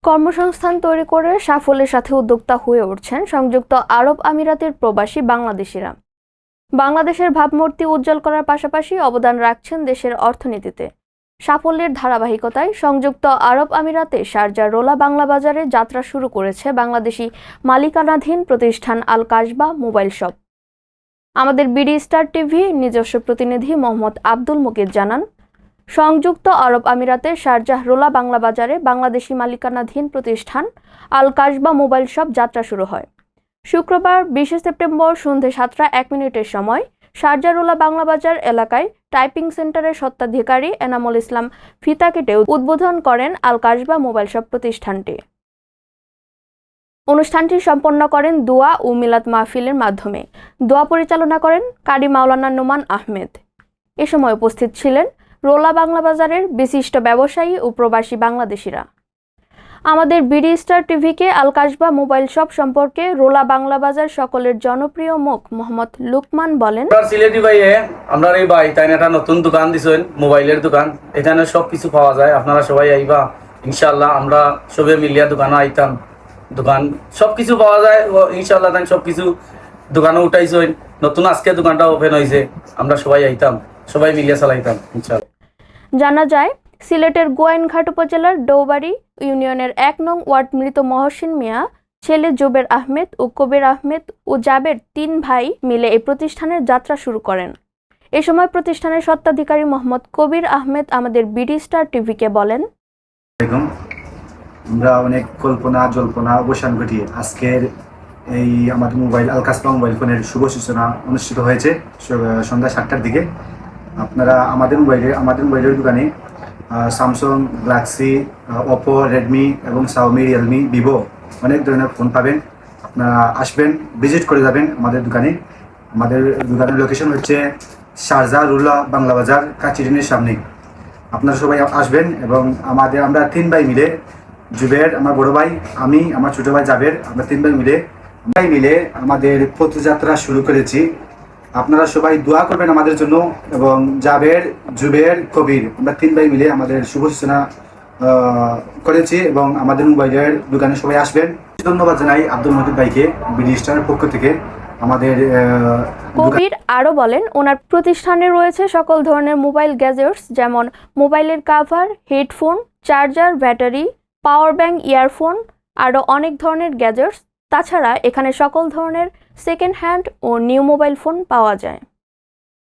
কর্মসংস্থান তৈরি করে সাফল্যের সাথে উদ্যোক্তা হয়ে উঠছেন সংযুক্ত আরব আমিরাতের প্রবাসী বাংলাদেশিরা। বাংলাদেশের ভাবমূর্তি উজ্জ্বল করার পাশাপাশি অবদান রাখছেন দেশের অর্থনীতিতে। সাফল্যের ধারাবাহিকতায় সংযুক্ত আরব আমিরাতে শারজার রোলা বাংলা বাজারে যাত্রা শুরু করেছে বাংলাদেশি মালিকানাধীন প্রতিষ্ঠান আল কাসবা মোবাইল শপ। আমাদের বিডি স্টার টিভি নিজস্ব প্রতিনিধি মোহাম্মদ আব্দুল মুকিত জানান, সংযুক্ত আরব আমিরাতের শারজাহ রোলা বাংলা বাজারে বাংলাদেশি মালিকানাধীন প্রতিষ্ঠান আল কাসবা মোবাইল শপ যাত্রা শুরু হয়। শুক্রবার 20 সেপ্টেম্বর সন্ধ্যে 7:01 সময় শারজাহ রোলা বাংলা বাজার এলাকায় টাইপিং সেন্টারের স্বত্বাধিকারী এনামুল ইসলাম ফিতা কেটে উদ্বোধন করেন আল কাসবা মোবাইল শপ প্রতিষ্ঠানটি। অনুষ্ঠানটি সম্পন্ন করেন দোয়া ও মিলাদ মাহফিলের মাধ্যমে। দোয়া পরিচালনা করেন কারি মাওলানা নোমান আহমেদ। এ সময় উপস্থিত ছিলেন রোলা বাংলা বাজারের বিশিষ্ট ব্যবসায়ী ও প্রবাসী বাংলাদেশিরা। আমাদের বিডি স্টার টিভিকে আল কাসবা মোবাইল শপ সম্পর্কে রোলা বাংলা বাজার সকলের জনপ্রিয় মুখ মোহাম্মদ লুকমান বলেন, সিলেটি ভাইয়ে আমরা এই ভাই তাই একটা নতুন দোকান দিছেন, মোবাইলের দোকান। এখানে সবকিছু পাওয়া যায়, আপনারা সবাই আইবা ইনশাআল্লাহ। আমরা সবে মিলিয়া দোকানে আইতাম, দোকান সবকিছু পাওয়া যায় ইনশাআল্লাহ। তাই সবকিছু দোকানে উঠাইছেন, নতুন আজকে দোকানটা ওপেন হয়েছে, আমরা সবাই আইতাম, সবাই মিলিয়া চালাইতাম ইনশাআল্লাহ। জানা যায়, সিলেটের গোয়াইনঘাট উপজেলার ডৌবাড়ি ইউনিয়নের 1 নং ওয়ার্ড মৃত মহসিন মিয়া, ছেলে জুবের আহমেদ ও কবির আহমেদ ও জাবের 3 ভাই মিলে এই প্রতিষ্ঠানের যাত্রা শুরু করেন। এ সময় প্রতিষ্ঠানের স্বত্বাধিকারী মোহাম্মদ কবির আহমেদ আমাদের বিডি স্টার টিভিকে বলেন, আমরা অনেক কল্পনা জল্পনা অবসান ঘটিয়ে আজকের এই আমাদের মোবাইল আল কাসবা মোবাইল ফোনের শুভ সূচনা অনুষ্ঠিত হয়েছে সন্ধ্যা 7টার দিকে। আপনারা আমাদের মোবাইলের দোকানে স্যামসাং, গ্যালাক্সি, ওপো, রেডমি এবং শাওমি, রিয়েলমি, ভিভো অনেক ধরনের ফোন পাবেন। আপনারা আসবেন, ভিজিট করে যাবেন আমাদের দোকানে। আমাদের দোকানের লোকেশন হচ্ছে শারজাহ রোলা বাংলা বাজার, কাচিরিনের সামনে। আপনারা সবাই আসবেন এবং আমরা 3 ভাই মিলে, জুবের আমার বড় ভাই, আমি, আমার ছোট ভাই জাবের, আমরা 3 ভাই মিলে আমাদের পথযাত্রা শুরু করেছি। আপনারা সবাই দোয়া করবেন আমাদের জন্য। এবং জাবের, জুবের, কবির আমরা 3 ভাই মিলে আমাদের শুভ সূচনা করেছি এবং আমাদের মোবাইলের দোকানে সবাই আসবেন। ধন্যবাদ জানাই আব্দুল মুকিত ভাইকে বিডি স্টারের পক্ষ থেকে। আমাদের কবির আরও বলেন, ওনার প্রতিষ্ঠানে রয়েছে সকল ধরনের মোবাইল গ্যাজেটস, যেমন মোবাইলের cover, headphone, charger, battery, power bank, earphone, আরও অনেক ধরনের গ্যাজেটস। তাছাড়া এখানে সকল ধরনের সেকেন্ড হ্যান্ড ও নিউ মোবাইল ফোন পাওয়া যায়।